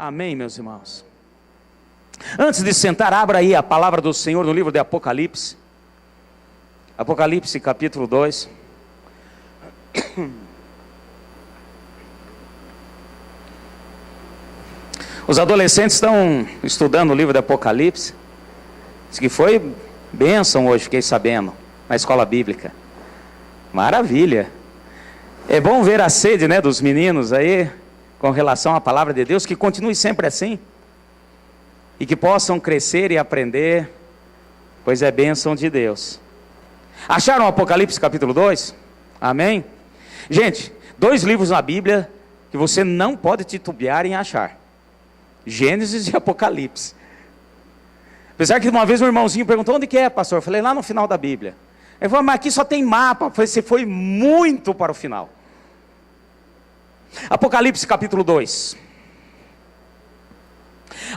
Amém, meus irmãos. Antes de sentar, abra aí a palavra do Senhor no livro de Apocalipse. Apocalipse capítulo 2. Os adolescentes estão estudando o livro de Apocalipse. Diz que foi bênção hoje, fiquei sabendo, na escola bíblica. Maravilha. É bom ver a sede, né, dos meninos aí, com relação à palavra de Deus, que continue sempre assim. E que possam crescer e aprender, pois é bênção de Deus. Acharam Apocalipse capítulo 2? Amém? Gente, 2 livros na Bíblia que você não pode titubear em achar: Gênesis e Apocalipse. Apesar que uma vez um irmãozinho perguntou: onde que é, pastor? Eu falei: lá no final da Bíblia. Ele falou: mas aqui só tem mapa. Eu falei: você foi muito para o final. Apocalipse capítulo 2.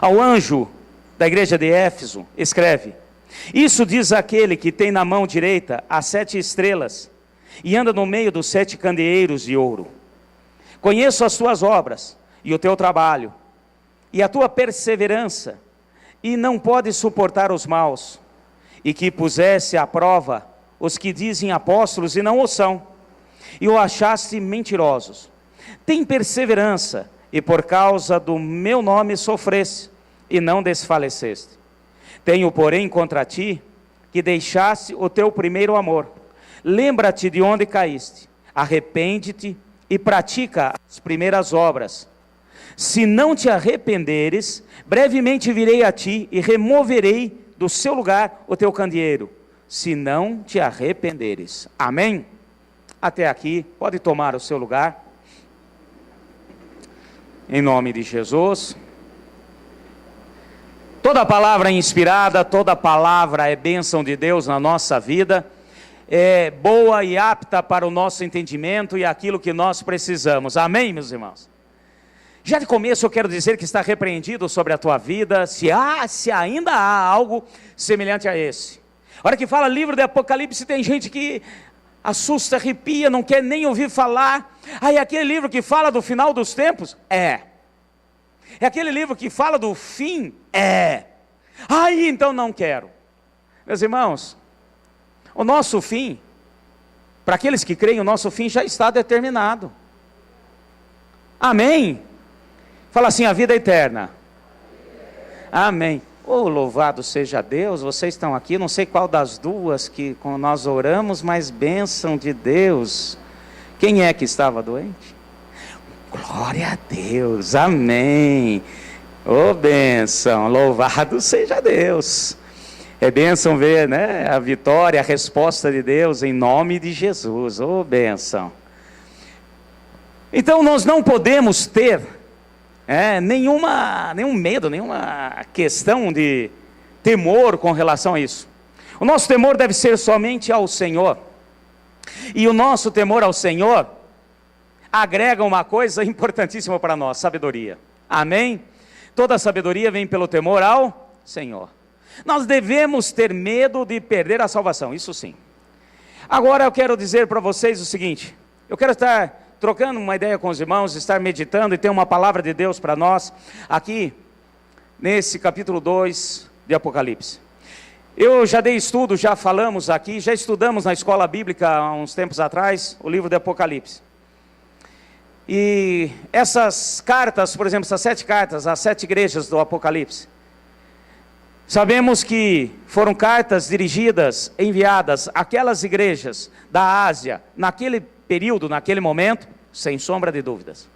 Ao anjo da igreja de Éfeso escreve: isso diz aquele que tem na mão direita as 7 estrelas e anda no meio dos 7 candeeiros de ouro. Conheço as tuas obras e o teu trabalho e a tua perseverança, e não podes suportar os maus, e que pusesse à prova os que dizem apóstolos e não o são, e o achaste mentirosos. Tem perseverança, e por causa do meu nome sofreste, e não desfaleceste. Tenho, porém, contra ti, que deixaste o teu primeiro amor. Lembra-te de onde caíste, arrepende-te e pratica as primeiras obras. Se não te arrependeres, brevemente virei a ti e removerei do seu lugar o teu candeeiro, se não te arrependeres. Amém? Até aqui, pode tomar o seu lugar. Em nome de Jesus. Toda palavra é inspirada, toda palavra é bênção de Deus na nossa vida, é boa e apta para o nosso entendimento e aquilo que nós precisamos. Amém, meus irmãos? Já de começo eu quero dizer que está repreendido sobre a tua vida, se ainda há algo semelhante a esse. A hora que fala livro de Apocalipse, tem gente que assusta, arrepia, não quer nem ouvir falar. É aquele livro que fala do final dos tempos? É aquele livro que fala do fim? Então não quero. Meus irmãos, o nosso fim, para aqueles que creem, o nosso fim já está determinado. Amém? Fala assim: a vida é eterna. Amém. Louvado seja Deus, vocês estão aqui, não sei qual das duas que nós oramos, mas bênção de Deus. Quem é que estava doente? Glória a Deus, amém. Bênção, louvado seja Deus. É bênção ver, né, a vitória, a resposta de Deus em nome de Jesus. Bênção. Então nós não podemos ter nenhum medo, nenhuma questão de temor com relação a isso. O nosso temor deve ser somente ao Senhor. E o nosso temor ao Senhor agrega uma coisa importantíssima para nós: sabedoria. Amém? Toda sabedoria vem pelo temor ao Senhor. Nós devemos ter medo de perder a salvação, isso sim. Agora eu quero dizer para vocês o seguinte: eu quero estar trocando uma ideia com os irmãos, estar meditando e ter uma palavra de Deus para nós, aqui, nesse capítulo 2 de Apocalipse. Eu já dei estudo, já falamos aqui, já estudamos na escola bíblica há uns tempos atrás, o livro de Apocalipse. E essas cartas, por exemplo, essas 7 cartas, as 7 igrejas do Apocalipse, sabemos que foram cartas dirigidas, enviadas àquelas igrejas da Ásia, naquele período, naquele momento, sem sombra de dúvidas.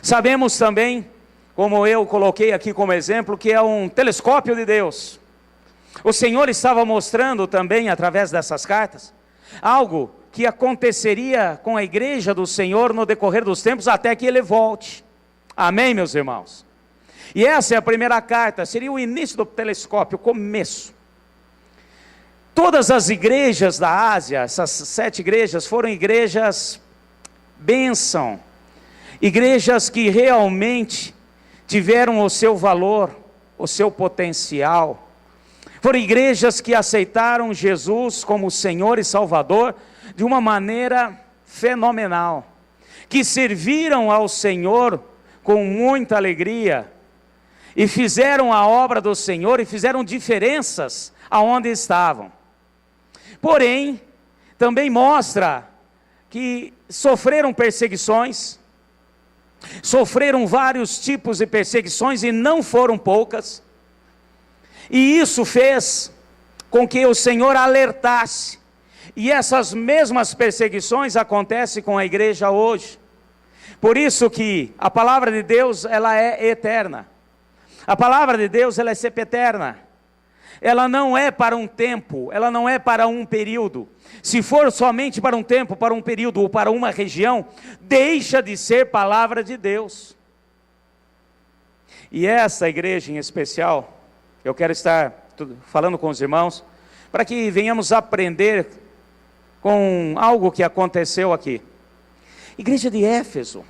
Sabemos também, como eu coloquei aqui como exemplo, que é um telescópio de Deus. O Senhor estava mostrando também, através dessas cartas, algo que aconteceria com a igreja do Senhor no decorrer dos tempos, até que Ele volte. Amém, meus irmãos? E essa é a primeira carta, seria o início do telescópio, o começo. Todas as igrejas da Ásia, essas 7 igrejas, foram igrejas bênção, igrejas que realmente tiveram o seu valor, o seu potencial. Foram igrejas que aceitaram Jesus como Senhor e Salvador de uma maneira fenomenal, que serviram ao Senhor com muita alegria, e fizeram a obra do Senhor e fizeram diferenças aonde estavam. Porém, também mostra que sofreram perseguições, sofreram vários tipos de perseguições e não foram poucas. E isso fez com que o Senhor alertasse. E essas mesmas perseguições acontecem com a igreja hoje. Por isso que a palavra de Deus, ela é eterna. A palavra de Deus, ela é sempiterna. Ela não é para um tempo, ela não é para um período. Se for somente para um tempo, para um período ou para uma região, deixa de ser palavra de Deus. E essa igreja em especial, eu quero estar falando com os irmãos, para que venhamos aprender com algo que aconteceu aqui. Igreja de Éfeso,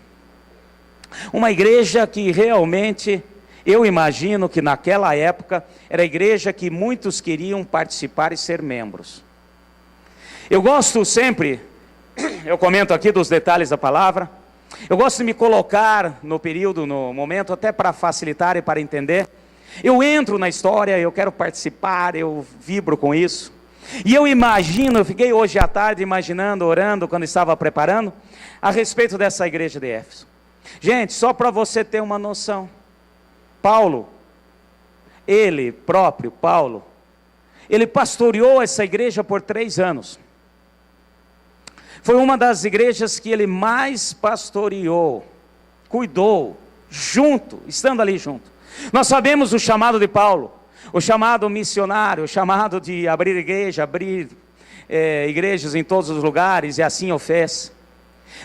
uma igreja que realmente, eu imagino que naquela época, era a igreja que muitos queriam participar e ser membros. Eu gosto sempre, eu comento aqui dos detalhes da palavra, eu gosto de me colocar no período, no momento, até para facilitar e para entender. Eu entro na história, eu quero participar, eu vibro com isso. E eu imagino, eu fiquei hoje à tarde imaginando, orando, quando estava preparando, a respeito dessa igreja de Éfeso. Gente, só para você ter uma noção, Paulo, ele próprio, Paulo, ele pastoreou essa igreja por 3 anos. Foi uma das igrejas que ele mais pastoreou, cuidou, junto, estando ali junto. Nós sabemos o chamado de Paulo, o chamado missionário, o chamado de abrir igreja, abrir igrejas em todos os lugares, e assim o fez.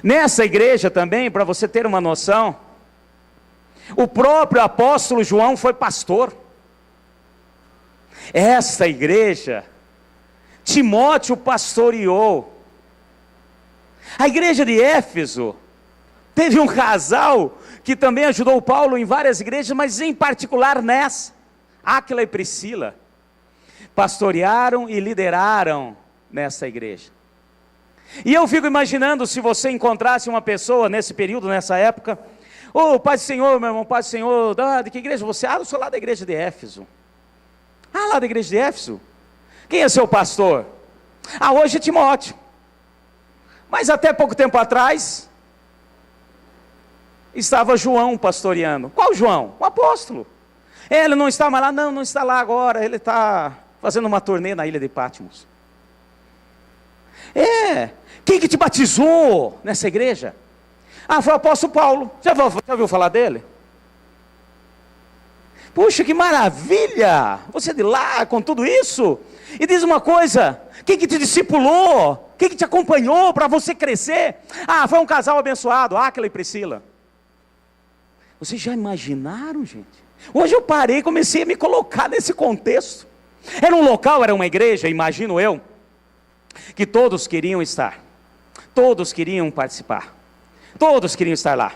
Nessa igreja também, para você ter uma noção, o próprio apóstolo João foi pastor. Essa igreja, Timóteo pastoreou. A igreja de Éfeso teve um casal que também ajudou Paulo em várias igrejas, mas em particular nessa, Áquila e Priscila, pastorearam e lideraram nessa igreja. E eu fico imaginando, se você encontrasse uma pessoa nesse período, nessa época, ô, Pai do Senhor, meu irmão, Pai do Senhor, de que igreja você? Eu sou lá da igreja de Éfeso. Lá da igreja de Éfeso? Quem é seu pastor? Hoje é Timóteo. Mas até pouco tempo atrás, estava João pastoreando. Qual João? O apóstolo. Ele não está mais lá, não está lá agora, ele está fazendo uma turnê na ilha de Patmos. Quem que te batizou nessa igreja? Foi o apóstolo Paulo. Já ouviu falar dele? Puxa, que maravilha! Você é de lá com tudo isso? E diz uma coisa, quem que te discipulou? Quem que te acompanhou para você crescer? Foi um casal abençoado, Áquila e Priscila. Vocês já imaginaram, gente? Hoje eu parei e comecei a me colocar nesse contexto. Era um local, era uma igreja, imagino eu, que todos queriam estar. Todos queriam participar. Todos queriam estar lá.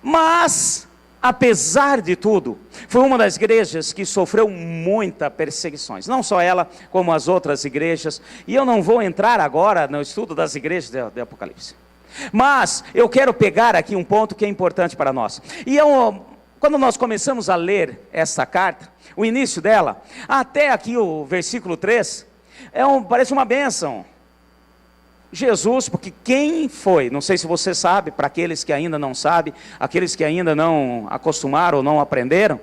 Mas, apesar de tudo, foi uma das igrejas que sofreu muitas perseguições. Não só ela, como as outras igrejas. E eu não vou entrar agora no estudo das igrejas de Apocalipse. Mas eu quero pegar aqui um ponto que é importante para nós. E quando nós começamos a ler essa carta, o início dela, até aqui o versículo 3, parece uma bênção. Jesus, porque quem foi, não sei se você sabe, para aqueles que ainda não sabem, aqueles que ainda não acostumaram ou não aprenderam,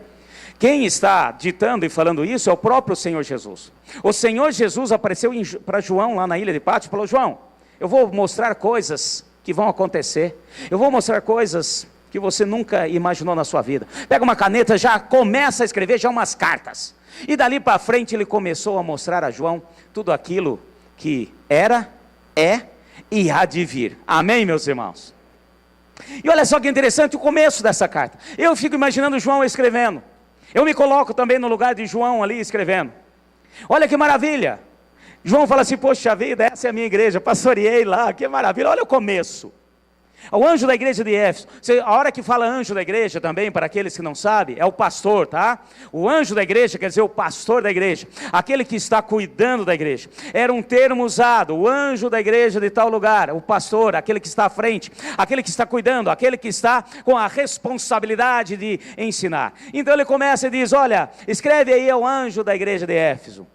quem está ditando e falando isso é o próprio Senhor Jesus. O Senhor Jesus apareceu para João lá na ilha de Patmos e falou: João, eu vou mostrar coisas que vão acontecer, eu vou mostrar coisas que você nunca imaginou na sua vida. Pega uma caneta, já começa a escrever já umas cartas, e dali para frente ele começou a mostrar a João tudo aquilo que era, é e há de vir. Amém, meus irmãos? E olha só que interessante o começo dessa carta. Eu fico imaginando João escrevendo, eu me coloco também no lugar de João ali escrevendo. Olha que maravilha. João fala assim: poxa vida, essa é a minha igreja, pastoreei lá, que maravilha. Olha o começo. O anjo da igreja de Éfeso, a hora que fala anjo da igreja também, para aqueles que não sabem, é o pastor, tá? O anjo da igreja quer dizer o pastor da igreja, aquele que está cuidando da igreja. Era um termo usado, o anjo da igreja de tal lugar, o pastor, aquele que está à frente, aquele que está cuidando, aquele que está com a responsabilidade de ensinar. Então ele começa e diz, olha, escreve aí ao anjo da igreja de Éfeso.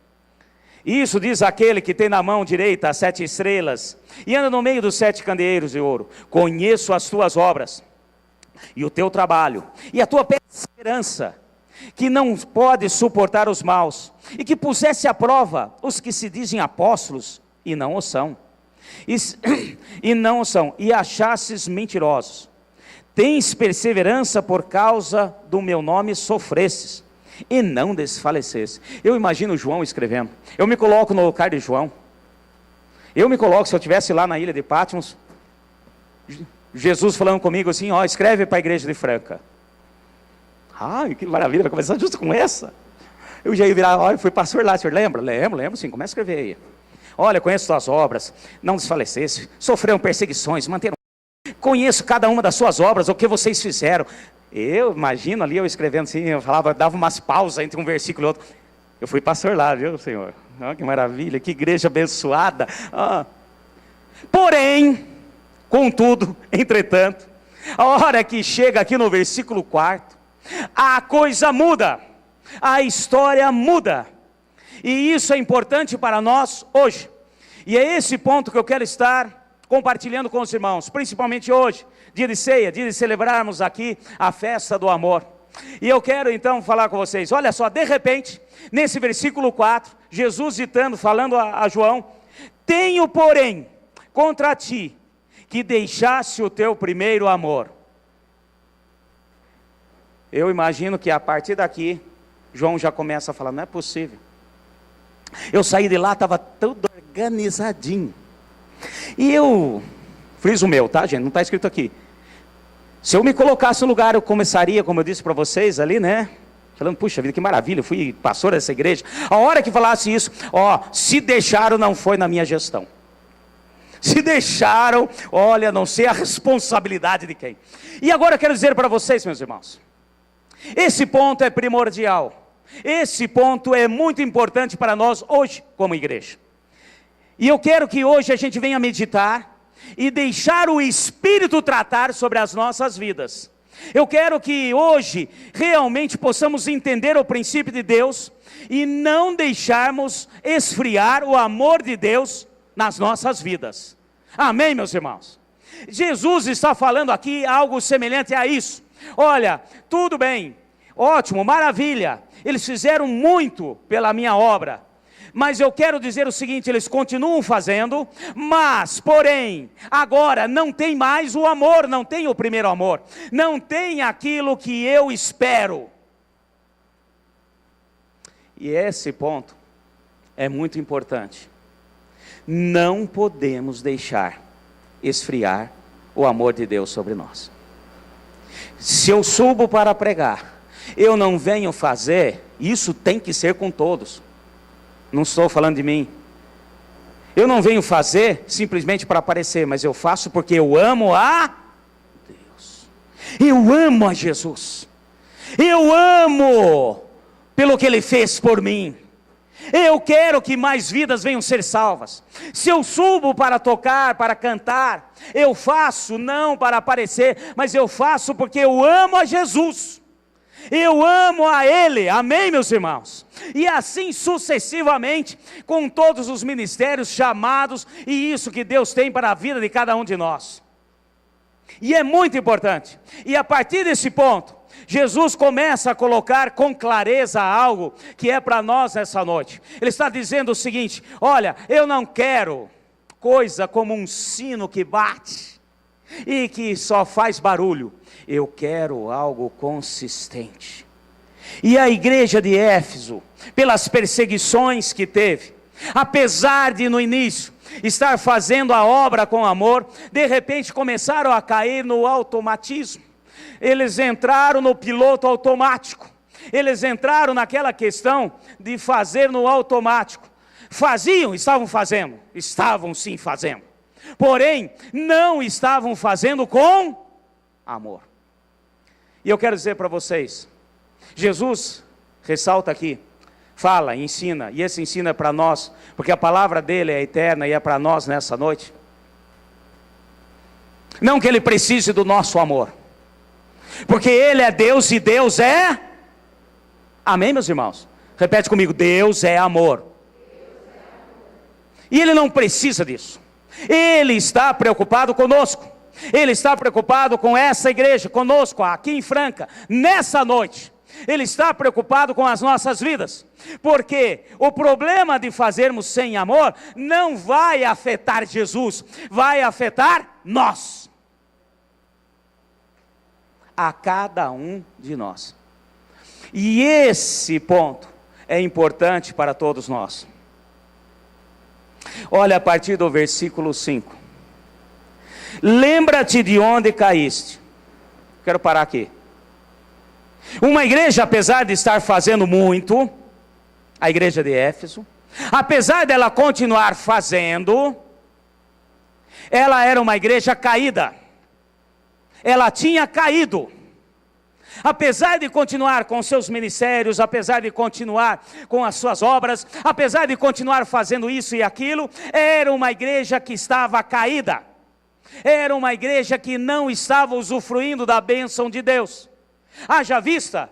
Isso diz aquele que tem na mão direita as 7 estrelas e anda no meio dos 7 candeeiros de ouro. Conheço as tuas obras e o teu trabalho e a tua perseverança, que não pode suportar os maus, e que pusesse à prova os que se dizem apóstolos e não o são, e achasses mentirosos. Tens perseverança, por causa do meu nome sofrestes e não desfalecesse. Eu imagino João escrevendo, eu me coloco no lugar de João, eu me coloco, se eu estivesse lá na ilha de Patmos, Jesus falando comigo assim, ó, escreve para a igreja de Franca. Ai, que maravilha, vai começar justo com essa. Eu já ia virar, olha, eu fui pastor lá, o senhor lembra? Lembro sim, começa a escrever aí. Olha, conheço suas obras, não desfalecesse, sofreram perseguições, manteram, conheço cada uma das suas obras, o que vocês fizeram. Eu imagino ali, eu escrevendo assim, eu falava, dava umas pausas entre um versículo e outro. Eu fui pastor lá, viu, Senhor? Oh, que maravilha, que igreja abençoada. Oh. Porém, contudo, entretanto, a hora que chega aqui no versículo 4, a coisa muda, a história muda. E isso é importante para nós hoje. E é esse ponto que eu quero estar compartilhando com os irmãos, principalmente hoje, dia de ceia, dia de celebrarmos aqui a festa do amor. E eu quero então falar com vocês, olha só, de repente, nesse versículo 4, Jesus ditando, falando a João, tenho porém contra ti, que deixasse o teu primeiro amor. Eu imagino que a partir daqui, João já começa a falar, não é possível. Eu saí de lá, estava tudo organizadinho. E eu, friso o meu, tá gente, não está escrito aqui. Se eu me colocasse no lugar, eu começaria, como eu disse para vocês ali, né? Falando, puxa vida, que maravilha, eu fui pastor dessa igreja. A hora que falasse isso, ó, se deixaram, não foi na minha gestão. Se deixaram, olha, não sei a responsabilidade de quem. E agora eu quero dizer para vocês, meus irmãos, esse ponto é primordial. Esse ponto é muito importante para nós hoje, como igreja. E eu quero que hoje a gente venha meditar e deixar o Espírito tratar sobre as nossas vidas. Eu quero que hoje realmente possamos entender o princípio de Deus e não deixarmos esfriar o amor de Deus nas nossas vidas. Amém, meus irmãos? Jesus está falando aqui algo semelhante a isso. Olha, tudo bem, ótimo, maravilha, eles fizeram muito pela minha obra, mas eu quero dizer o seguinte, eles continuam fazendo, mas, porém, agora não tem mais o amor, não tem o primeiro amor, não tem aquilo que eu espero. E esse ponto é muito importante. Não podemos deixar esfriar o amor de Deus sobre nós. Se eu subo para pregar, eu não venho fazer, isso tem que ser com todos. Não estou falando de mim. Eu não venho fazer simplesmente para aparecer, mas eu faço porque eu amo a Deus. Eu amo a Jesus. Eu amo pelo que Ele fez por mim. Eu quero que mais vidas venham ser salvas. Se eu subo para tocar, para cantar, eu faço não para aparecer, mas eu faço porque eu amo a Jesus. Eu amo a Ele, amém, meus irmãos? E assim sucessivamente, com todos os ministérios, chamados, e isso que Deus tem para a vida de cada um de nós. E é muito importante, e a partir desse ponto, Jesus começa a colocar com clareza algo que é para nós essa noite. Ele está dizendo o seguinte, olha, eu não quero coisa como um sino que bate e que só faz barulho. Eu quero algo consistente. E a igreja de Éfeso, pelas perseguições que teve, apesar de no início estar fazendo a obra com amor, de repente começaram a cair no automatismo. Eles entraram no piloto automático. Eles entraram naquela questão de fazer no automático. Estavam fazendo? Estavam sim fazendo. porém não estavam fazendo com amor. E eu quero dizer para vocês, Jesus ressalta aqui, fala, ensina, e esse ensino é para nós, porque a palavra dele é eterna e é para nós nessa noite. Não que ele precise do nosso amor, porque ele é Deus e Deus é... Amém, meus irmãos? Repete comigo, Deus é amor. E ele não precisa disso. Ele está preocupado conosco. Ele está preocupado com essa igreja, conosco, aqui em Franca, nessa noite. Ele está preocupado com as nossas vidas. Porque o problema de fazermos sem amor não vai afetar Jesus, vai afetar nós. A cada um de nós. E esse ponto é importante para todos nós. Olha a partir do versículo 5. Lembra-te de onde caíste. Quero parar aqui. Uma igreja, apesar de estar fazendo muito, a igreja de Éfeso, apesar dela continuar fazendo, ela era uma igreja caída. Ela tinha caído. Apesar de continuar com seus ministérios, apesar de continuar com as suas obras, apesar de continuar fazendo isso e aquilo, era uma igreja que estava caída. Era uma igreja que não estava usufruindo da bênção de Deus. Haja vista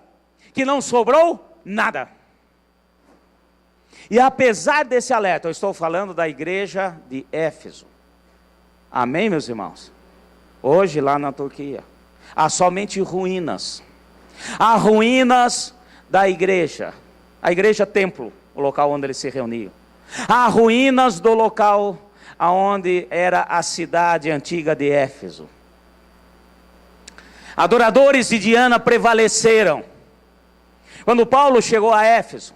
que não sobrou nada. E apesar desse alerta, eu estou falando da igreja de Éfeso. Amém, meus irmãos? Hoje lá na Turquia, há somente ruínas. Há ruínas da igreja. A igreja templo, o local onde eles se reuniam. Há ruínas do local onde era a cidade antiga de Éfeso. Adoradores de Diana prevaleceram. Quando Paulo chegou a Éfeso,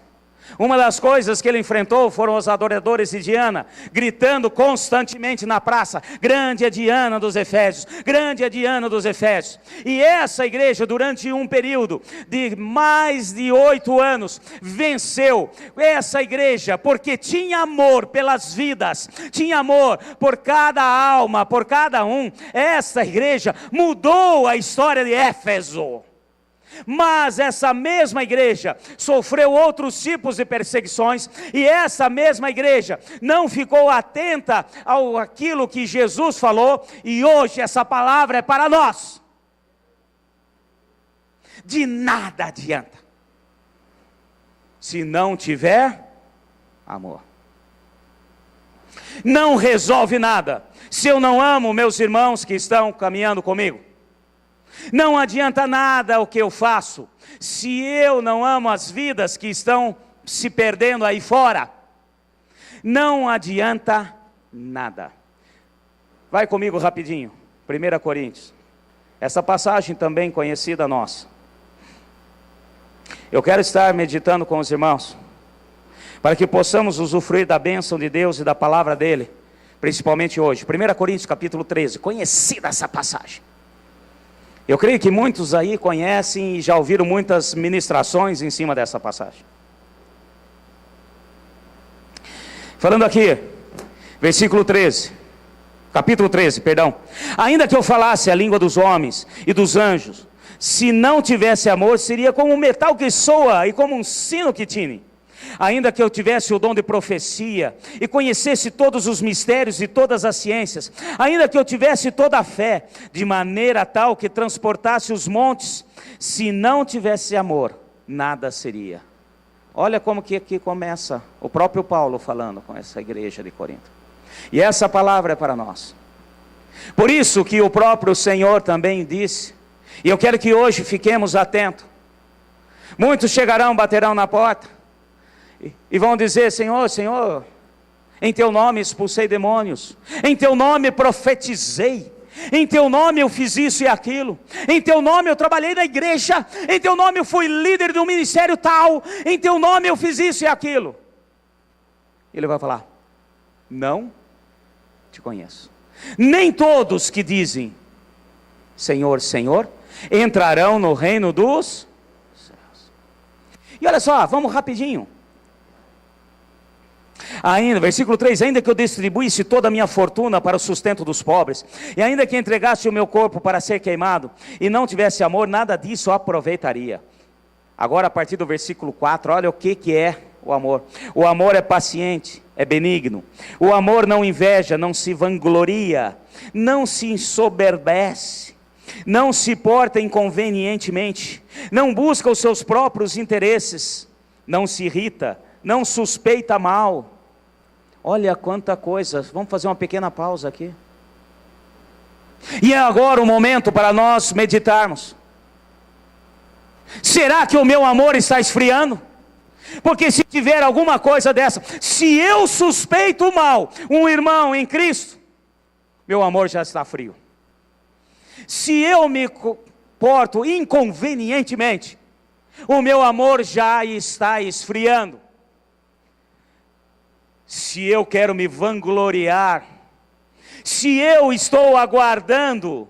uma das coisas que ele enfrentou foram os adoradores de Diana, gritando constantemente na praça, grande é Diana dos Efésios, grande é Diana dos Efésios. E essa igreja, durante um período de mais de 8 anos, venceu essa igreja, porque tinha amor pelas vidas, tinha amor por cada alma, por cada um. Essa igreja mudou a história de Éfeso. Mas essa mesma igreja sofreu outros tipos de perseguições, e essa mesma igreja não ficou atenta ao aquilo que Jesus falou, e hoje essa palavra é para nós. De nada adianta se não tiver amor. Não resolve nada se eu não amo meus irmãos que estão caminhando comigo. Não adianta nada o que eu faço, se eu não amo as vidas que estão se perdendo aí fora. Não adianta nada. Vai comigo rapidinho, 1 Coríntios. Essa passagem também conhecida nossa. Eu quero estar meditando com os irmãos, para que possamos usufruir da bênção de Deus e da palavra dele, principalmente hoje. 1 Coríntios capítulo 13, conhecida essa passagem. Eu creio que muitos aí conhecem e já ouviram muitas ministrações em cima dessa passagem. Falando aqui, versículo 13, capítulo 13, perdão. Ainda que eu falasse a língua dos homens e dos anjos, se não tivesse amor, seria como um metal que soa e como um sino que tine. Ainda que eu tivesse o dom de profecia e conhecesse todos os mistérios e todas as ciências, ainda que eu tivesse toda a fé, de maneira tal que transportasse os montes, se não tivesse amor, nada seria. Olha como que aqui começa o próprio Paulo falando com essa igreja de Corinto. E essa palavra é para nós. Por isso que o próprio Senhor também disse, e eu quero que hoje fiquemos atentos. Muitos chegarão, baterão na porta e vão dizer, Senhor, Senhor, em teu nome expulsei demônios, em teu nome profetizei, em teu nome eu fiz isso e aquilo, em teu nome eu trabalhei na igreja, em teu nome eu fui líder de um ministério tal, em teu nome eu fiz isso e aquilo. Ele vai falar, não te conheço. Nem todos que dizem, Senhor, Senhor, entrarão no reino dos céus. E olha só, vamos rapidinho. Ainda, versículo 3, ainda que eu distribuísse toda a minha fortuna para o sustento dos pobres, e ainda que entregasse o meu corpo para ser queimado, e não tivesse amor, nada disso aproveitaria. Agora a partir do versículo 4, olha o que é o amor. O amor é paciente, é benigno. O amor não inveja, não se vangloria, não se ensoberbece, não se porta inconvenientemente, não busca os seus próprios interesses, não se irrita, não suspeita mal. Olha quanta coisa. Vamos fazer uma pequena pausa aqui. E é agora o momento para nós meditarmos. Será que o meu amor está esfriando? Porque se tiver alguma coisa dessa, se eu suspeito mal um irmão em Cristo, meu amor já está frio. Se eu me porto inconvenientemente, o meu amor já está esfriando. Se eu quero me vangloriar, se eu estou aguardando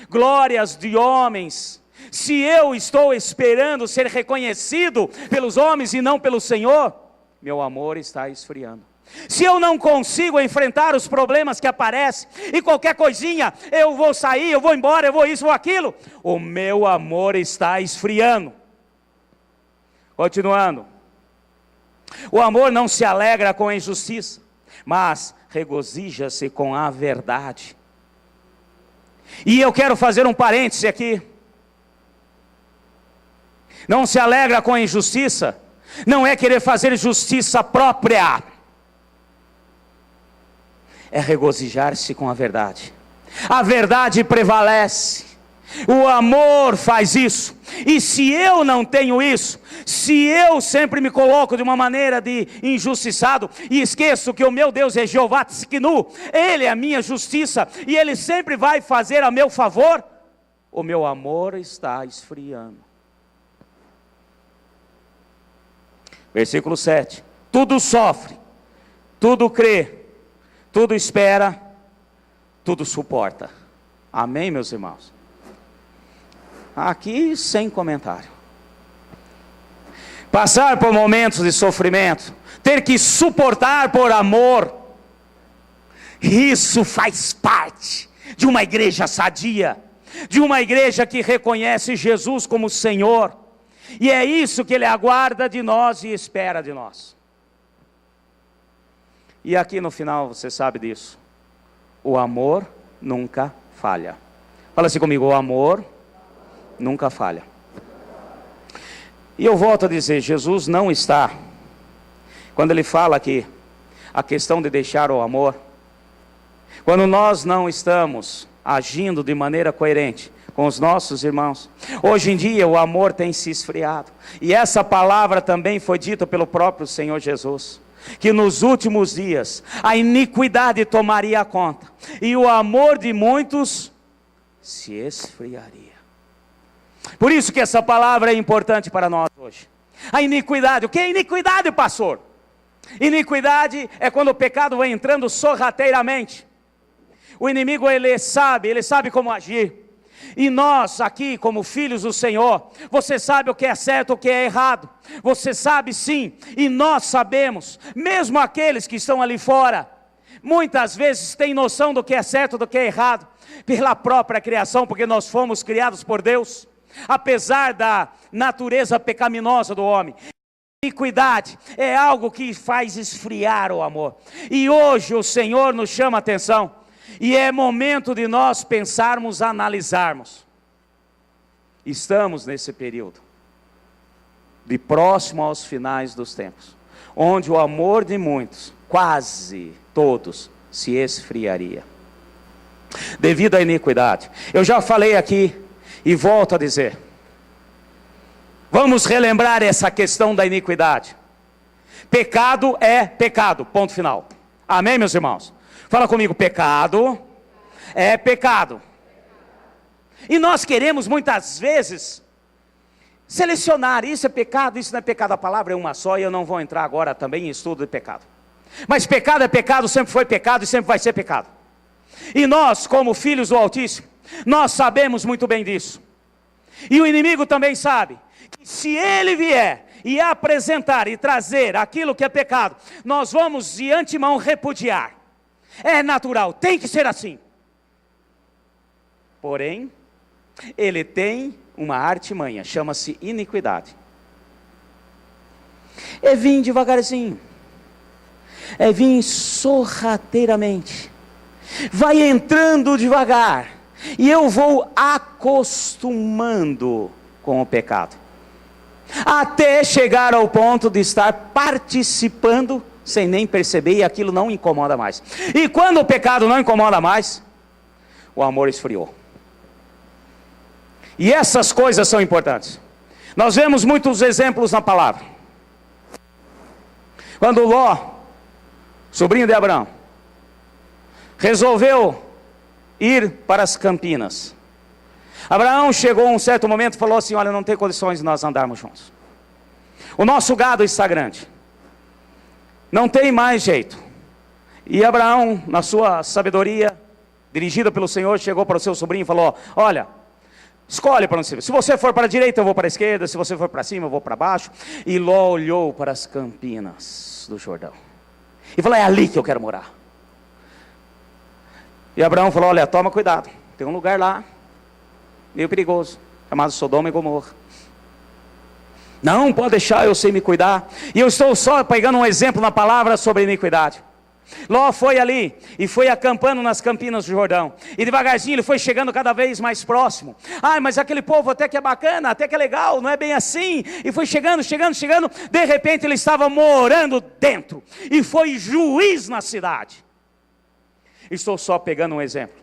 glórias de homens, se eu estou esperando ser reconhecido pelos homens e não pelo Senhor, meu amor está esfriando. Se eu não consigo enfrentar os problemas que aparecem, e qualquer coisinha, eu vou sair, eu vou embora, eu vou isso ou aquilo, o meu amor está esfriando. Continuando. O amor não se alegra com a injustiça, mas regozija-se com a verdade. E eu quero fazer um parêntese aqui. Não se alegra com a injustiça, não é querer fazer justiça própria, é regozijar-se com a verdade. A verdade prevalece. O amor faz isso. E se eu não tenho isso, se eu sempre me coloco de uma maneira de injustiçado, e esqueço que o meu Deus é Jeová Tzidkenu, Ele é a minha justiça, e Ele sempre vai fazer a meu favor, o meu amor está esfriando. Versículo 7. Tudo sofre, tudo crê, tudo espera, tudo suporta. Amém, meus irmãos? Aqui sem comentário. Passar por momentos de sofrimento, ter que suportar por amor, isso faz parte de uma igreja sadia, de uma igreja que reconhece Jesus como Senhor, e é isso que Ele aguarda de nós e espera de nós. E aqui no final você sabe disso, o amor nunca falha. Fala assim comigo, o amor nunca falha. E eu volto a dizer, Jesus não está, quando Ele fala aqui, a questão de deixar o amor, quando nós não estamos agindo de maneira coerente com os nossos irmãos, hoje em dia o amor tem se esfriado, e essa palavra também foi dita pelo próprio Senhor Jesus, que nos últimos dias a iniquidade tomaria conta, e o amor de muitos se esfriaria. Por isso que essa palavra é importante para nós hoje. A iniquidade, o que é iniquidade, pastor? Iniquidade é quando o pecado vai entrando sorrateiramente. O inimigo ele sabe como agir. E nós aqui, como filhos do Senhor, você sabe o que é certo, o que é errado. Você sabe sim, e nós sabemos, mesmo aqueles que estão ali fora, muitas vezes têm noção do que é certo, do que é errado, pela própria criação, porque nós fomos criados por Deus. Apesar da natureza pecaminosa do homem, a iniquidade é algo que faz esfriar o amor. E hoje o Senhor nos chama a atenção, e é momento de nós pensarmos, analisarmos. Estamos nesse período, de próximo aos finais dos tempos, onde o amor de muitos, quase todos, se esfriaria, devido à iniquidade. Eu já falei aqui, e volto a dizer, vamos relembrar essa questão da iniquidade. Pecado é pecado, ponto final. Amém, meus irmãos? Fala comigo, pecado é pecado. E nós queremos muitas vezes selecionar, isso é pecado, isso não é pecado. A palavra é uma só, e eu não vou entrar agora também em estudo de pecado. Mas pecado é pecado, sempre foi pecado e sempre vai ser pecado. E nós, como filhos do Altíssimo, nós sabemos muito bem disso. E o inimigo também sabe que se ele vier e apresentar e trazer aquilo que é pecado, nós vamos de antemão repudiar. É natural, tem que ser assim. Porém, ele tem uma artimanha, chama-se iniquidade. É vir devagarzinho, é vir sorrateiramente, vai entrando devagar, e eu vou acostumando com o pecado, até chegar ao ponto de estar participando, sem nem perceber, e aquilo não incomoda mais. E quando o pecado não incomoda mais, o amor esfriou. E essas coisas são importantes. Nós vemos muitos exemplos na palavra. Quando Ló, sobrinho de Abraão, resolveu ir para as Campinas, Abraão chegou a um certo momento e falou assim: olha, não tem condições de nós andarmos juntos. O nosso gado está grande, não tem mais jeito. E Abraão, na sua sabedoria, dirigida pelo Senhor, chegou para o seu sobrinho e falou: olha, escolhe para onde você vai. Se você for para a direita, eu vou para a esquerda. Se você for para cima, eu vou para baixo. E Ló olhou para as Campinas do Jordão e falou: é ali que eu quero morar. E Abraão falou: olha, toma cuidado, tem um lugar lá meio perigoso, chamado Sodoma e Gomorra. Não, pode deixar, eu sei me cuidar. E eu estou só pegando um exemplo na palavra sobre iniquidade. Ló foi ali e foi acampando nas Campinas do Jordão, e devagarzinho ele foi chegando cada vez mais próximo. Mas aquele povo até que é bacana, até que é legal, não é bem assim. E foi chegando, de repente ele estava morando dentro, e foi juiz na cidade. Estou só pegando um exemplo.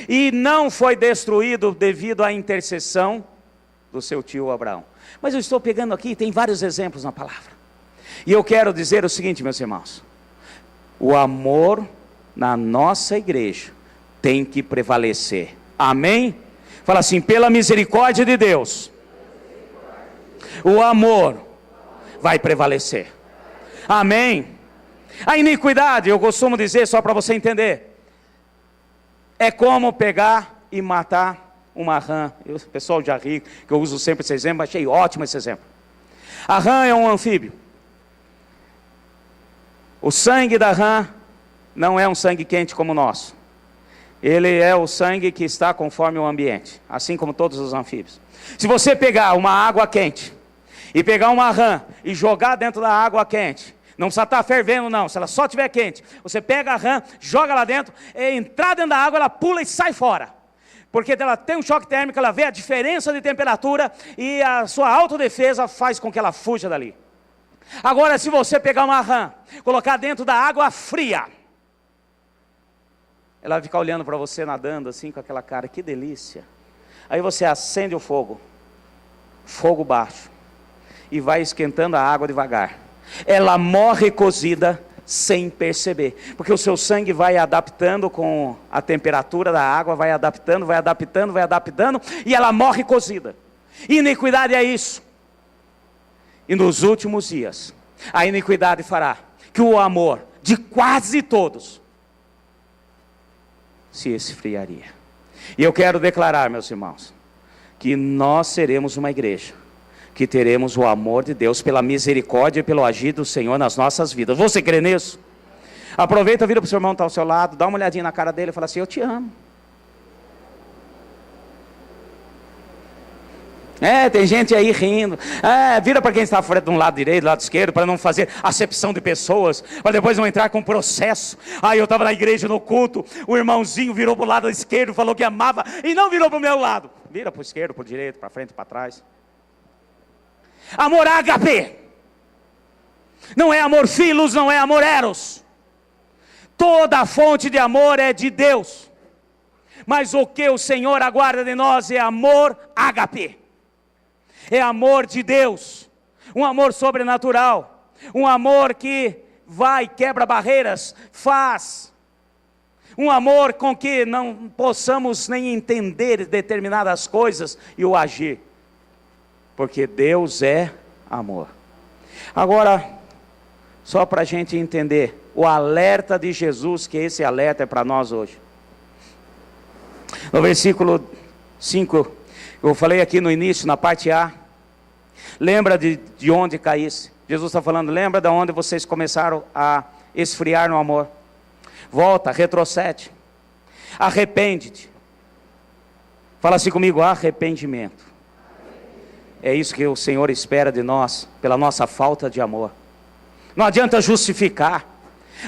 E não foi destruído devido à intercessão do seu tio Abraão. Mas eu estou pegando aqui, tem vários exemplos na palavra. E eu quero dizer o seguinte, meus irmãos: o amor na nossa igreja tem que prevalecer. Amém? Fala assim: pela misericórdia de Deus, o amor vai prevalecer. Amém? A iniquidade, eu costumo dizer, só para você entender, é como pegar e matar uma rã. O pessoal já ri, que eu uso sempre esse exemplo, achei ótimo esse exemplo. A rã é um anfíbio. O sangue da rã não é um sangue quente como o nosso. Ele é o sangue que está conforme o ambiente, assim como todos os anfíbios. Se você pegar uma água quente e pegar uma rã e jogar dentro da água quente, não precisa estar fervendo não, se ela só estiver quente, você pega a rã, joga lá dentro, entrar dentro da água, ela pula e sai fora. Porque ela tem um choque térmico, ela vê a diferença de temperatura, e a sua autodefesa faz com que ela fuja dali. Agora, se você pegar uma rã, colocar dentro da água fria, ela vai ficar olhando para você nadando assim, com aquela cara: que delícia. Aí você acende o fogo baixo, e vai esquentando a água devagar. Ela morre cozida sem perceber, porque o seu sangue vai adaptando com a temperatura da água, vai adaptando, e ela morre cozida. Iniquidade é isso. E nos últimos dias, a iniquidade fará que o amor de quase todos se esfriaria. E eu quero declarar, meus irmãos, que nós seremos uma igreja que teremos o amor de Deus, pela misericórdia e pelo agir do Senhor nas nossas vidas. Você crê nisso? Aproveita, vira para o seu irmão que está ao seu lado, dá uma olhadinha na cara dele e fala assim: eu te amo. Tem gente aí rindo. Vira para quem está fora de um lado direito, do lado esquerdo, para não fazer acepção de pessoas, para depois não entrar com processo. Eu estava na igreja no culto, o irmãozinho virou para o lado esquerdo, falou que amava, e não virou para o meu lado. Vira para o esquerdo, para o direito, para frente, para trás. Amor ágape, não é amor filos, não é amor eros. Toda a fonte de amor é de Deus, mas o que o Senhor aguarda de nós é amor ágape. É amor de Deus, um amor sobrenatural, um amor que vai, quebra barreiras, faz, um amor com que não possamos nem entender determinadas coisas e o agir, porque Deus é amor. Agora, só para a gente entender o alerta de Jesus, que esse alerta é para nós hoje. No versículo 5, eu falei aqui no início, na parte A, Lembra de onde caísse. Jesus está falando, lembra de onde vocês começaram a esfriar no amor. Volta, retrocede. Arrepende-te. Fala assim comigo, arrependimento. É isso que o Senhor espera de nós, pela nossa falta de amor. Não adianta justificar.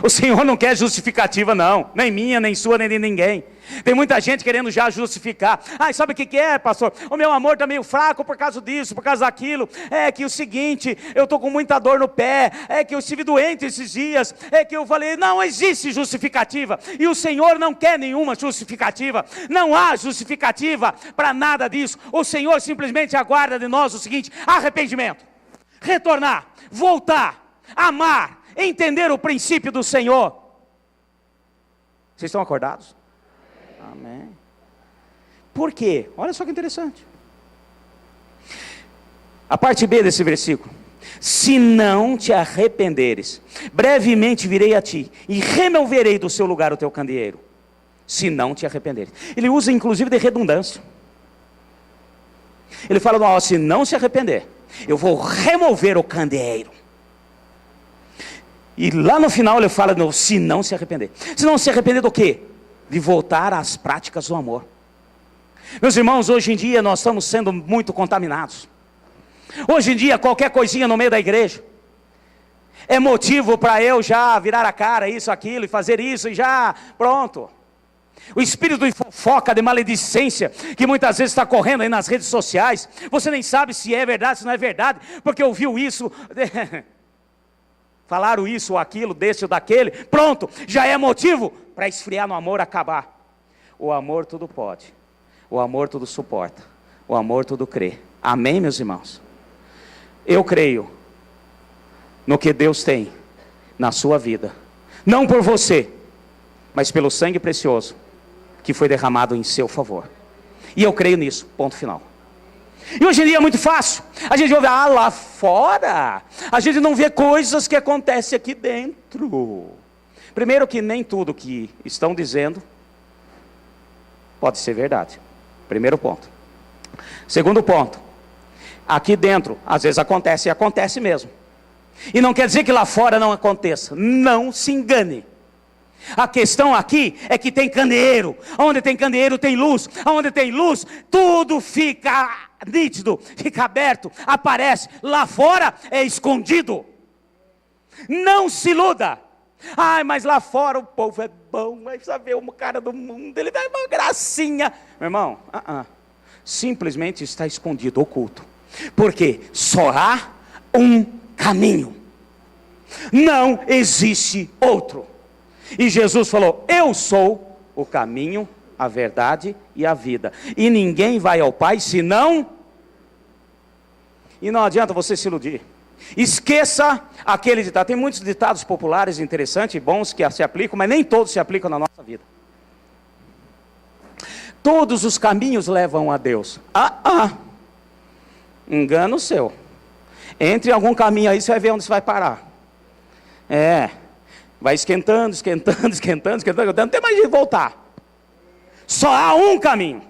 O Senhor não quer justificativa não, nem minha, nem sua, nem de ninguém. Tem muita gente querendo já justificar. Sabe o que é, pastor? O meu amor está meio fraco por causa disso, por causa daquilo. É que o seguinte, eu estou com muita dor no pé. É que eu estive doente esses dias. É que eu falei, não existe justificativa. E o Senhor não quer nenhuma justificativa. Não há justificativa para nada disso. O Senhor simplesmente aguarda de nós o seguinte, arrependimento. Retornar, voltar, amar. Entender o princípio do Senhor. Vocês estão acordados? Amém. Por quê? Olha só que interessante. A parte B desse versículo. Se não te arrependeres, brevemente virei a ti e removerei do seu lugar o teu candeeiro. Se não te arrependeres. Ele usa inclusive de redundância. Ele fala, se não se arrepender, eu vou remover o candeeiro. E lá no final ele fala, se não se arrepender. Se não se arrepender do quê? De voltar às práticas do amor. Meus irmãos, hoje em dia nós estamos sendo muito contaminados. Hoje em dia qualquer coisinha no meio da igreja é motivo para eu já virar a cara, isso, aquilo, e fazer isso, e já, pronto. O espírito de fofoca, de maledicência, que muitas vezes está correndo aí nas redes sociais, você nem sabe se é verdade, se não é verdade, porque ouviu isso... Falaram isso ou aquilo, desse ou daquele, pronto, já é motivo para esfriar no amor, acabar. O amor tudo pode, o amor tudo suporta, o amor tudo crê. Amém, meus irmãos? Eu creio no que Deus tem na sua vida, não por você, mas pelo sangue precioso que foi derramado em seu favor. E eu creio nisso, ponto final. E hoje em dia é muito fácil, a gente ouve, lá fora, a gente não vê coisas que acontecem aqui dentro. Primeiro que nem tudo que estão dizendo pode ser verdade, primeiro ponto. Segundo ponto, aqui dentro, às vezes acontece e acontece mesmo. E não quer dizer que lá fora não aconteça, não se engane. A questão aqui é que tem candeeiro, onde tem candeeiro tem luz, onde tem luz, tudo fica nítido, fica aberto, aparece, lá fora é escondido. Não se iluda. Mas lá fora o povo é bom, vai saber o cara do mundo, ele dá uma gracinha. Meu irmão, simplesmente está escondido, oculto. Porque só há um caminho, não existe outro. E Jesus falou, eu sou o caminho, a verdade e a vida. E ninguém vai ao Pai senão... E não adianta você se iludir. Esqueça aquele ditado. Tem muitos ditados populares interessantes e bons que se aplicam, mas nem todos se aplicam na nossa vida. Todos os caminhos levam a Deus. Engano seu. Entre em algum caminho aí, você vai ver onde você vai parar. Vai esquentando, não tem mais de voltar. Só há um caminho.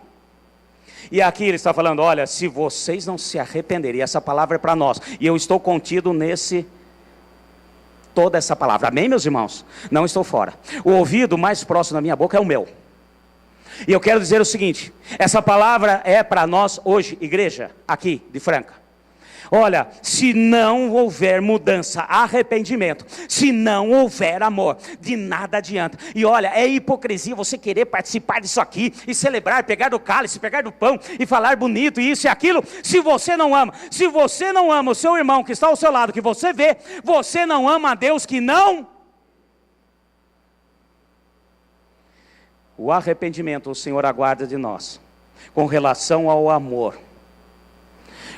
E aqui ele está falando, olha, se vocês não se arrependerem, e essa palavra é para nós, e eu estou contido toda essa palavra, amém, meus irmãos? Não estou fora. O ouvido mais próximo da minha boca é o meu. E eu quero dizer o seguinte, essa palavra é para nós hoje, igreja, aqui de Franca. Olha, se não houver mudança, arrependimento, se não houver amor, de nada adianta. E olha, é hipocrisia você querer participar disso aqui, e celebrar, pegar do cálice, pegar do pão, e falar bonito, e isso e aquilo, se você não ama. Se você não ama o seu irmão que está ao seu lado, que você vê, você não ama a Deus que não... O arrependimento o Senhor aguarda de nós, com relação ao amor,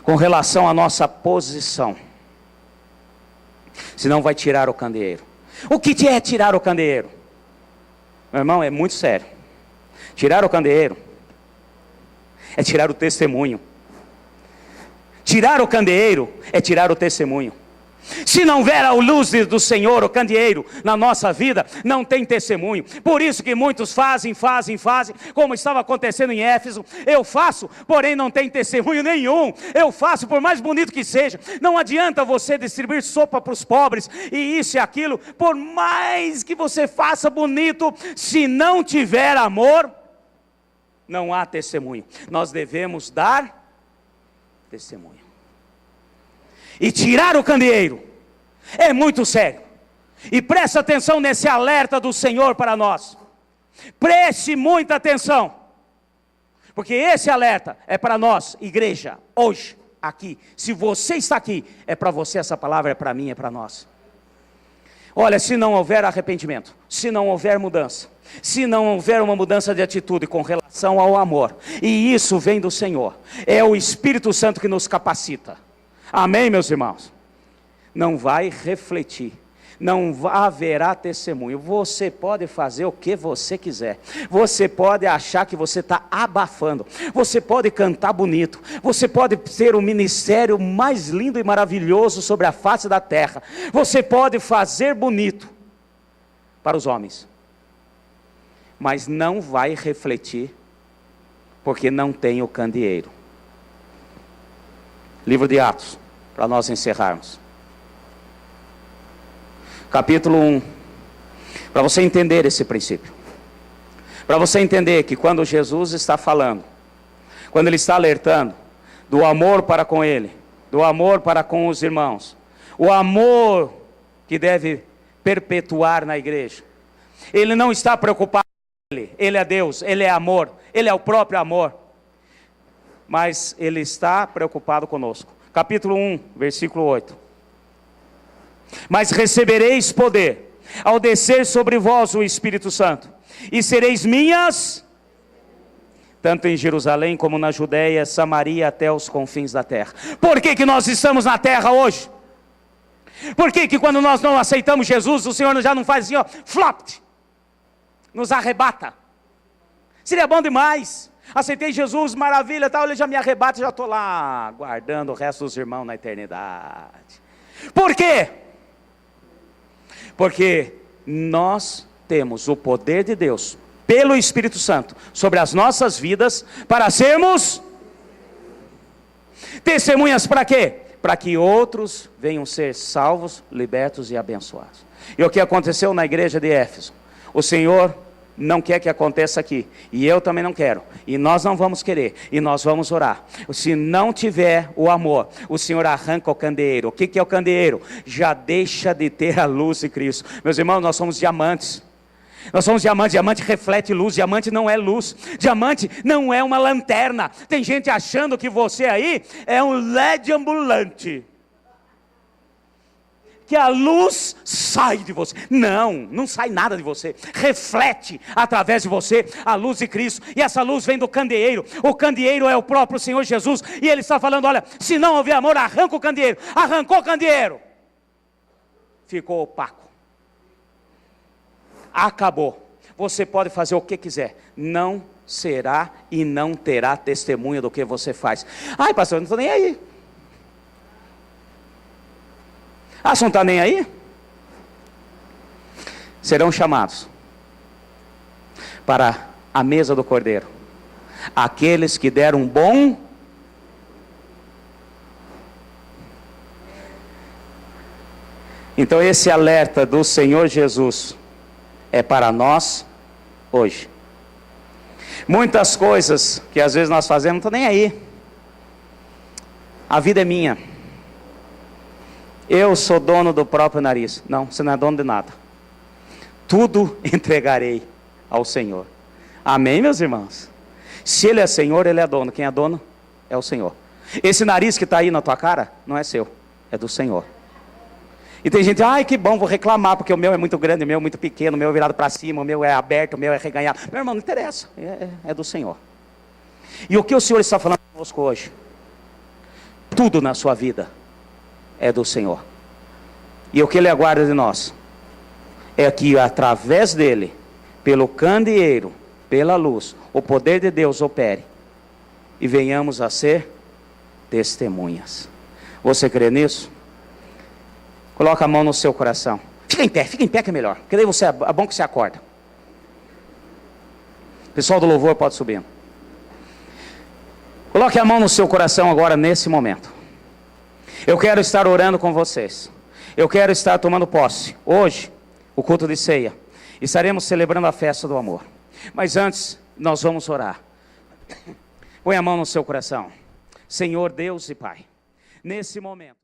com relação à nossa posição. Senão vai tirar o candeeiro. O que é tirar o candeeiro? Meu irmão, é muito sério. Tirar o candeeiro é tirar o testemunho. Tirar o candeeiro é tirar o testemunho. Se não houver a luz do Senhor, o candeeiro, na nossa vida, não tem testemunho. Por isso que muitos fazem, como estava acontecendo em Éfeso. Eu faço, porém não tem testemunho nenhum. Eu faço, por mais bonito que seja. Não adianta você distribuir sopa para os pobres, e isso e aquilo, por mais que você faça bonito, se não tiver amor, não há testemunho. Nós devemos dar testemunho. E tirar o candeeiro é muito sério. E preste atenção nesse alerta do Senhor para nós. Preste muita atenção. Porque esse alerta é para nós, igreja, hoje, aqui. Se você está aqui, é para você essa palavra, é para mim, é para nós. Olha, se não houver arrependimento, se não houver mudança, se não houver uma mudança de atitude com relação ao amor, e isso vem do Senhor, é o Espírito Santo que nos capacita. Amém, meus irmãos? Não vai refletir, não haverá testemunho. Você pode fazer o que você quiser, você pode achar que você está abafando, você pode cantar bonito, você pode ter o ministério mais lindo e maravilhoso sobre a face da terra, você pode fazer bonito para os homens, mas não vai refletir, porque não tem o candeeiro. Livro de Atos, para nós encerrarmos. Capítulo 1. Para você entender esse princípio. Para você entender que quando Jesus está falando, quando Ele está alertando do amor para com Ele, do amor para com os irmãos, o amor que deve perpetuar na igreja, Ele não está preocupado com Ele. Ele é Deus, Ele é amor, Ele é o próprio amor. Mas Ele está preocupado conosco. Capítulo 1, versículo 8. Mas recebereis poder, ao descer sobre vós o Espírito Santo, e sereis minhas, tanto em Jerusalém, como na Judéia, Samaria, até os confins da terra. Por que que nós estamos na terra hoje? Por que que quando nós não aceitamos Jesus, o Senhor já não faz assim, ó, flop, nos arrebata? Seria bom demais. Aceitei Jesus, maravilha, tal, Ele já me arrebata, já estou lá, guardando o resto dos irmãos na eternidade. Por quê? Porque nós temos o poder de Deus, pelo Espírito Santo, sobre as nossas vidas, para sermos testemunhas. Para quê? Para que outros venham ser salvos, libertos e abençoados. E o que aconteceu na igreja de Éfeso? O Senhor não quer que aconteça aqui, e eu também não quero, e nós não vamos querer, e nós vamos orar. Se não tiver o amor, o Senhor arranca o candeeiro. O que é o candeeiro? Já deixa de ter a luz de Cristo. Meus irmãos, nós somos diamantes. Nós somos diamantes, diamante reflete luz, diamante não é luz, diamante não é uma lanterna. Tem gente achando que você aí é um LED ambulante, que a luz sai de você. Não, não sai nada de você. Reflete através de você a luz de Cristo. E essa luz vem do candeeiro. O candeeiro é o próprio Senhor Jesus. E Ele está falando, olha, se não houver amor, arranca o candeeiro. Arrancou o candeeiro, ficou opaco, acabou. Você pode fazer o que quiser, não será e não terá testemunha do que você faz. Ai, pastor, eu não estou nem aí. Ah, você não está nem aí? Serão chamados para a mesa do Cordeiro aqueles que deram bom. Então esse alerta do Senhor Jesus é para nós hoje. Muitas coisas que às vezes nós fazemos, não estou nem aí. A vida é minha. Eu sou dono do próprio nariz. Não, você não é dono de nada. Tudo entregarei ao Senhor. Amém, meus irmãos? Se Ele é Senhor, Ele é dono. Quem é dono é o Senhor. Esse nariz que está aí na tua cara, não é seu, é do Senhor. E tem gente, ai que bom, vou reclamar, porque o meu é muito grande, o meu é muito pequeno, o meu é virado para cima, o meu é aberto, o meu é reganhado. Meu irmão, não interessa, é do Senhor. E o que o Senhor está falando conosco hoje? Tudo na sua vida é do Senhor. E o que Ele aguarda de nós é que através dEle, pelo candeeiro, pela luz, o poder de Deus opere e venhamos a ser testemunhas. Você crê nisso? Coloca a mão no seu coração. Fica em pé que é melhor, porque daí é bom que você acorda. O pessoal do louvor pode subir. Coloque a mão no seu coração agora, nesse momento. Eu quero estar orando com vocês. Eu quero estar tomando posse. Hoje, o culto de ceia. Estaremos celebrando a festa do amor. Mas antes, nós vamos orar. Põe a mão no seu coração. Senhor Deus e Pai, nesse momento.